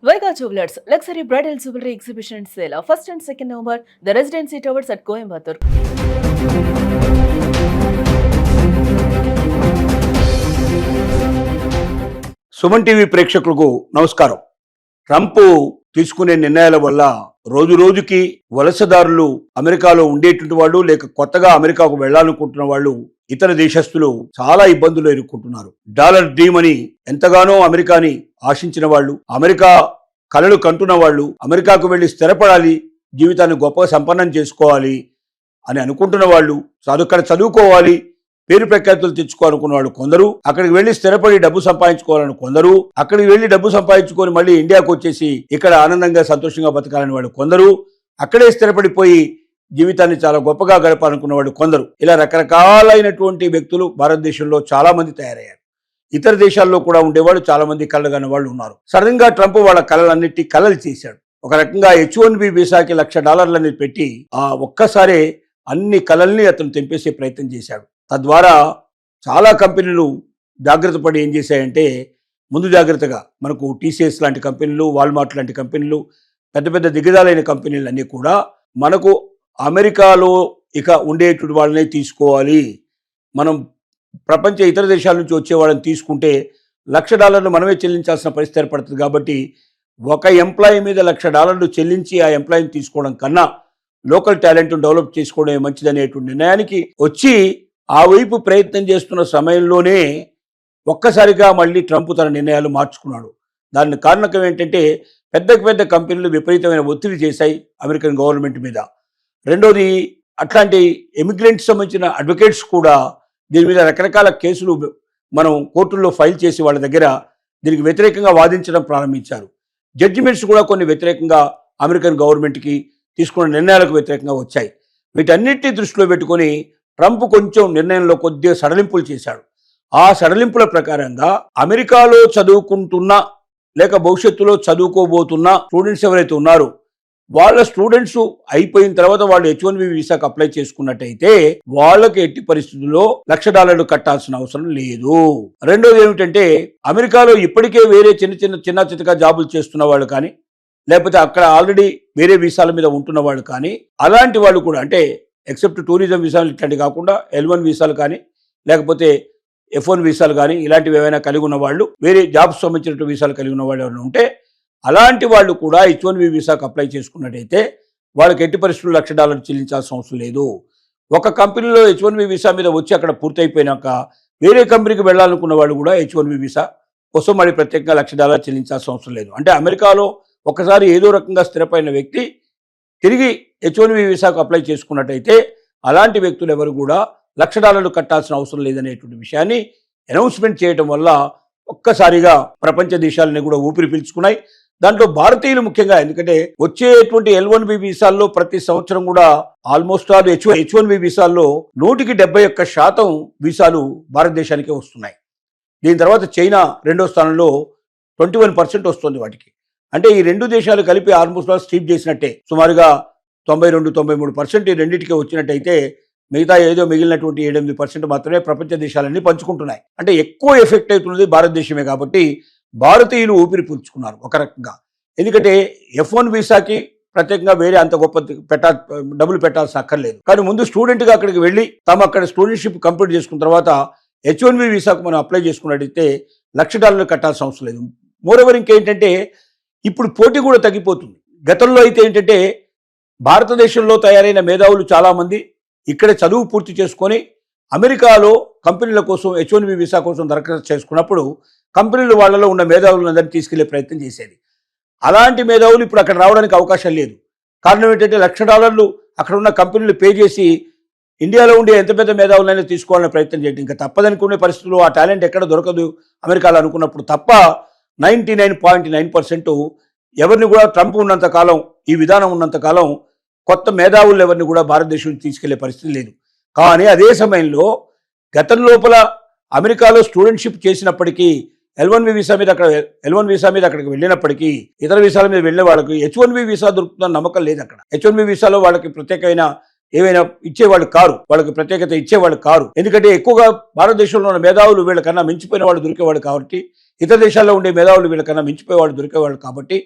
Vega Jewelers, luxury bridal jewelry exhibition sale. 1st and 2nd November, the Residency Towers at Coimbatore. Suman TV ప్రేక్షకులకు నమస్కారం. Trump తీసుకునే నిర్ణయాల వల్ల రోజు రోజుకి వలసదారులు అమెరికాలో ఉండేటువంటి వాళ్ళు లేక కొత్తగా అమెరికాకు వెళ్లాలనుకుంటున్న వాళ్ళు ఇతర దేశస్తులు చాలా ఇబ్బందులు ఎదుర్కొంటున్నారు. డాలర్ డ్రీమ్ అని ఎంతగానో అమెరికాని ఆశించిన వాళ్ళు, అమెరికా కలలు కంటున్న వాళ్ళు, అమెరికాకు వెళ్లి స్థిరపడాలి, జీవితాన్ని గొప్పగా సంపన్నం చేసుకోవాలి అని అనుకుంటున్న వాళ్ళు, అక్కడ చదువుకోవాలి, పేరు ప్రఖ్యాతులు తెచ్చుకోవాలనుకున్న వాళ్ళు కొందరు, అక్కడికి వెళ్లి స్థిరపడి డబ్బు సంపాదించుకోవాలని కొందరు, అక్కడికి వెళ్లి డబ్బు సంపాదించుకొని మళ్ళీ ఇండియాకు వచ్చేసి ఇక్కడ ఆనందంగా సంతోషంగా బతకాలని వాళ్ళు కొందరు, అక్కడే స్థిరపడిపోయి జీవితాన్ని చాలా గొప్పగా గడపాలనుకున్న వాళ్ళు కొందరు, ఇలా రకరకాలైనటువంటి వ్యక్తులు భారతదేశంలో చాలా మంది తయారయ్యారు. ఇతర దేశాల్లో కూడా ఉండేవాళ్ళు చాలా మంది కలగని వాళ్ళు ఉన్నారు. సడన్గా ట్రంప్ వాళ్ళ కళలన్నిటి కలలు చేశాడు. ఒక రకంగా H1B వీసాకి $1,00,000 పెట్టి ఆ ఒక్కసారే అన్ని కళల్ని అతను తెంపేసే ప్రయత్నం చేశాడు. తద్వారా చాలా కంపెనీలు జాగ్రత్త పడి ఏం చేశాయంటే, ముందు జాగ్రత్తగా మనకు TCS లాంటి కంపెనీలు, వాల్మార్ట్ లాంటి కంపెనీలు, పెద్ద పెద్ద దిగ్గజాలైన కంపెనీలు అన్నీ కూడా మనకు అమెరికాలో ఇక ఉండేటువంటి వాళ్ళనే తీసుకోవాలి, మనం ప్రపంచ ఇతర దేశాల నుంచి వచ్చే వాళ్ళని తీసుకుంటే $1,00,000 మనమే చెల్లించాల్సిన పరిస్థితి ఏర్పడుతుంది. కాబట్టి ఒక ఎంప్లాయీ మీద $1,00,000 చెల్లించి ఆ ఎంప్లాయీని తీసుకోవడం కన్నా లోకల్ టాలెంట్ను డెవలప్ చేసుకోవడమే మంచిదనేటువంటి నిర్ణయానికి వచ్చి ఆ వైపు ప్రయత్నం చేస్తున్న సమయంలోనే ఒక్కసారిగా మళ్ళీ ట్రంప్ తన నిర్ణయాలు మార్చుకున్నాడు. దానికి కారణం ఏంటంటే, పెద్ద కంపెనీలు విపరీతమైన ఒత్తిడి చేశాయి అమెరికన్ గవర్నమెంట్ మీద. రెండోది, అట్లాంటి ఎమిగ్రెంట్స్ సంబంధించిన అడ్వకేట్స్ కూడా దీని మీద రకరకాల కేసులు మనం కోర్టుల్లో ఫైల్ చేసి వాళ్ళ దగ్గర దీనికి వ్యతిరేకంగా వాదించడం ప్రారంభించారు. జడ్జిమెంట్స్ కూడా కొన్ని వ్యతిరేకంగా అమెరికన్ గవర్నమెంట్కి తీసుకున్న నిర్ణయాలకు వ్యతిరేకంగా వచ్చాయి. వీటన్నిటిని దృష్టిలో పెట్టుకొని ట్రంప్ కొంచెం నిర్ణయంలో కొద్దిగా సడలింపులు చేశాడు. ఆ సడలింపుల ప్రకారంగా అమెరికాలో చదువుకుంటున్న లేక భవిష్యత్తులో చదువుకోబోతున్న స్టూడెంట్స్ ఎవరైతే ఉన్నారో వాళ్ళ స్టూడెంట్స్ అయిపోయిన తర్వాత వాళ్ళు H1B వీసాకు అప్లై చేసుకున్నట్టయితే వాళ్ళకి ఎట్టి పరిస్థితుల్లో $1,00,000 కట్టాల్సిన అవసరం లేదు. రెండోది ఏమిటంటే, అమెరికాలో ఇప్పటికే వేరే చిన్న చితక జాబులు చేస్తున్న వాళ్ళు కానీ, లేకపోతే అక్కడ ఆల్రెడీ వేరే వీసాల మీద ఉంటున్న వాళ్ళు కానీ, అలాంటి వాళ్ళు కూడా, అంటే ఎక్సెప్ట్ టూరిజం వీసాలు ఇట్లాంటివి కాకుండా L1 వీసాలు కానీ లేకపోతే F1 వీసాలు కానీ ఇలాంటివి ఏమైనా కలిగి ఉన్న వాళ్ళు, వేరే జాబ్స్ సంబంధించిన వీసాలు కలిగి ఉన్న వాళ్ళు ఎవరైనా ఉంటే అలాంటి వాళ్ళు కూడా H1B వీసాకు అప్లై చేసుకున్నట్టయితే వాళ్ళకి ఎట్టి పరిస్థితుల్లో $1,00,000 చెల్లించాల్సిన అవసరం లేదు. ఒక కంపెనీలో H1B వీసా మీద వచ్చి అక్కడ పూర్తయిపోయినాక వేరే కంపెనీకి వెళ్ళాలనుకున్న వాళ్ళు కూడా H1B వీసా కోసం మళ్ళీ ప్రత్యేకంగా $1,00,000 చెల్లించాల్సిన అవసరం లేదు. అంటే అమెరికాలో ఒకసారి ఏదో రకంగా స్థిరపడిన వ్యక్తి తిరిగి H1B వీసాకు అప్లై చేసుకున్నట్టయితే అలాంటి వ్యక్తులు ఎవరు కూడా $1,00,000 కట్టాల్సిన అవసరం లేదనేటువంటి విషయాన్ని అనౌన్స్మెంట్ చేయడం వల్ల ఒక్కసారిగా ప్రపంచ దేశాలని కూడా ఊపిరి పీల్చుకున్నాయి. దాంట్లో భారతీయులు ముఖ్యంగా, ఎందుకంటే వచ్చేటువంటి L1B వీసాల్లో ప్రతి సంవత్సరం కూడా ఆల్మోస్ట్ ఆల్ H1B వీసాల్లో 171% వీసాలు భారతదేశానికే వస్తున్నాయి. దీని తర్వాత చైనా రెండో స్థానంలో 21% వస్తుంది వాటికి. అంటే ఈ రెండు దేశాలు కలిపి ఆల్మోస్ట్ ఆల్ స్టీప్ చేసినట్టే, సుమారుగా 92-93% ఈ రెండింటికే వచ్చినట్టయితే మిగతా ఏదో మిగిలినటువంటి 7-8% మాత్రమే ప్రపంచ దేశాలన్నీ పంచుకుంటున్నాయి. అంటే ఎక్కువ ఎఫెక్ట్ అవుతున్నది భారతదేశమే. కాబట్టి భారతీయులు ఊపిరి పీల్చుకున్నారు ఒక రకంగా. ఎందుకంటే F1 వీసాకి ప్రత్యేకంగా వేరే అంత గొప్ప డబ్బులు పెట్టాల్సిన అక్కర్లేదు. కానీ ముందు స్టూడెంట్గా అక్కడికి వెళ్ళి అక్కడ స్టూడెంట్షిప్ కంప్లీట్ చేసుకున్న తర్వాత H1B వీసాకు మనం అప్లై చేసుకున్నట్టయితే $1,00,000 కట్టాల్సిన అవసరం లేదు. మోరోవర్ ఇంకేంటంటే, ఇప్పుడు పోటీ కూడా తగ్గిపోతుంది. గతంలో అయితే ఏంటంటే, భారతదేశంలో తయారైన మేధావులు చాలామంది ఇక్కడ చదువు పూర్తి చేసుకొని అమెరికాలో కంపెనీల కోసం H1B వీసా కోసం దరఖాస్తు చేసుకున్నప్పుడు కంపెనీలు వాళ్ళలో ఉన్న మేధావులందరినీ తీసుకెళ్లే ప్రయత్నం చేసేది. అలాంటి మేధావులు ఇప్పుడు అక్కడ రావడానికి అవకాశం లేదు. కారణం ఏంటంటే, $1,00,000 అక్కడ ఉన్న కంపెనీలు పే చేసి ఇండియాలో ఉండే ఎంత పెద్ద మేధావులైనా తీసుకోవాలనే ప్రయత్నం చేయడం ఇంకా తప్పదనుకునే పరిస్థితుల్లో ఆ టాలెంట్ ఎక్కడ దొరకదు అమెరికాలో అనుకున్నప్పుడు తప్ప 99.9% ఎవరిని కూడా ట్రంప్ ఉన్నంతకాలం, ఈ విధానం ఉన్నంతకాలం కొత్త మేధావులు ఎవరిని కూడా భారతదేశం తీసుకెళ్లే పరిస్థితి లేదు. కానీ అదే సమయంలో గతం లోపల అమెరికాలో స్టూడెంట్షిప్ చేసినప్పటికీ L1 వీసా మీద అక్కడికి వెళ్ళినప్పటికీ ఇతర వీసాల మీద వెళ్ళే వాళ్ళకి H1B వీసా దొరుకుతున్న నమ్మకం లేదు. అక్కడ H1B వీసాలో వాళ్ళకి ప్రత్యేకమైన ఏవైనా ఇచ్చేవాళ్ళు కారు, వాళ్ళకి ప్రత్యేకత ఇచ్చేవాళ్ళు కారు. ఎందుకంటే ఎక్కువగా భారతదేశంలో ఉన్న మేధావులు వీళ్ళకన్నా మించిపోయిన వాళ్ళు దొరికేవాడు కాబట్టి ఇతర దేశాల్లో ఉండే మేధావులు వీళ్ళకన్నా మించిపోయేవాళ్ళు దొరికేవాళ్ళు కాబట్టి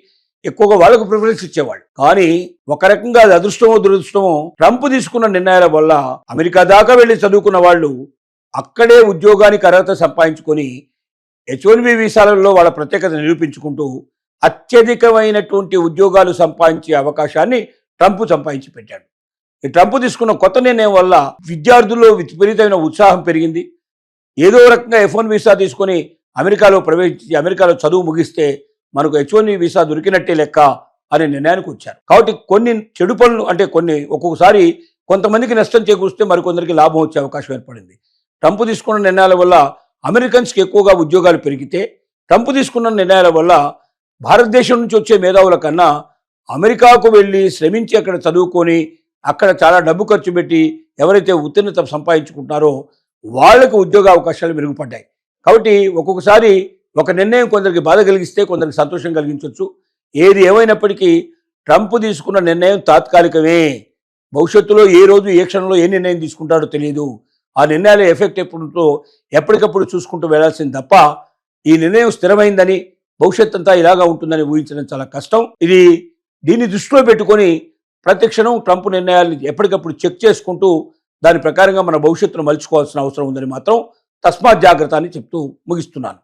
ఎక్కువగా వాళ్ళకు ప్రిఫరెన్స్ ఇచ్చేవాళ్ళు. కానీ ఒక రకంగా అది అదృష్టమో దురదృష్టమో ట్రంప్ తీసుకున్న నిర్ణయాల వల్ల అమెరికా దాకా వెళ్ళి చదువుకున్న వాళ్ళు అక్కడే ఉద్యోగానికి అర్హత సంపాదించుకొని H-1B వీసాలలో వాళ్ళ ప్రత్యేకత నిరూపించుకుంటూ అత్యధికమైనటువంటి ఉద్యోగాలు సంపాదించే అవకాశాన్ని ట్రంప్ సంపాదించి పెట్టాడు. ఈ ట్రంప్ తీసుకున్న కొత్త నిర్ణయం వల్ల విద్యార్థుల్లో విపరీతమైన ఉత్సాహం పెరిగింది. ఏదో రకంగా F-1 వీసా తీసుకొని అమెరికాలో ప్రవేశించి అమెరికాలో చదువు ముగిస్తే మనకు H-1B వీసా దొరికినట్టే లెక్క అనే నిర్ణయానికి వచ్చారు. కాబట్టి కొన్ని చెడు పనులు అంటే ఒక్కొక్కసారి కొంతమందికి నష్టం చేకూరిస్తే మరికొందరికి లాభం వచ్చే అవకాశం ఏర్పడింది. ట్రంప్ తీసుకున్న నిర్ణయాల వల్ల అమెరికన్స్కి ఎక్కువగా ఉద్యోగాలు పెరిగితే ట్రంప్ తీసుకున్న నిర్ణయాల వల్ల భారతదేశం నుంచి వచ్చే మేధావుల కన్నా అమెరికాకు వెళ్ళి శ్రమించి అక్కడ చదువుకొని అక్కడ చాలా డబ్బు ఖర్చు పెట్టి ఎవరైతే ఉత్తీర్ణత సంపాదించుకుంటున్నారో వాళ్ళకు ఉద్యోగ అవకాశాలు మెరుగుపడ్డాయి. కాబట్టి ఒక్కొక్కసారి ఒక నిర్ణయం కొందరికి బాధ కలిగిస్తే కొందరికి సంతోషం కలిగించవచ్చు. ఏది ఏమైనప్పటికీ ట్రంప్ తీసుకున్న నిర్ణయం తాత్కాలికమే. భవిష్యత్తులో ఏ రోజు ఏ క్షణంలో ఏ నిర్ణయం తీసుకుంటాడో తెలియదు. ఆ నిర్ణయాల ఎఫెక్ట్ ఎప్పుడుంటో ఎప్పటికప్పుడు చూసుకుంటూ వెళ్లాల్సింది తప్ప ఈ నిర్ణయం స్థిరమైందని భవిష్యత్ అంతా ఇలాగా ఉంటుందని ఊహించడం చాలా కష్టం. దీన్ని దృష్టిలో పెట్టుకొని ప్రతి క్షణం ట్రంప్ నిర్ణయాలు ఎప్పటికప్పుడు చెక్ చేసుకుంటూ దాని ప్రకారంగా మన భవిష్యత్తును మలుచుకోవాల్సిన అవసరం ఉందని మాత్రం తస్మాత్ జాగ్రత్త అని చెప్తూ ముగిస్తున్నాను.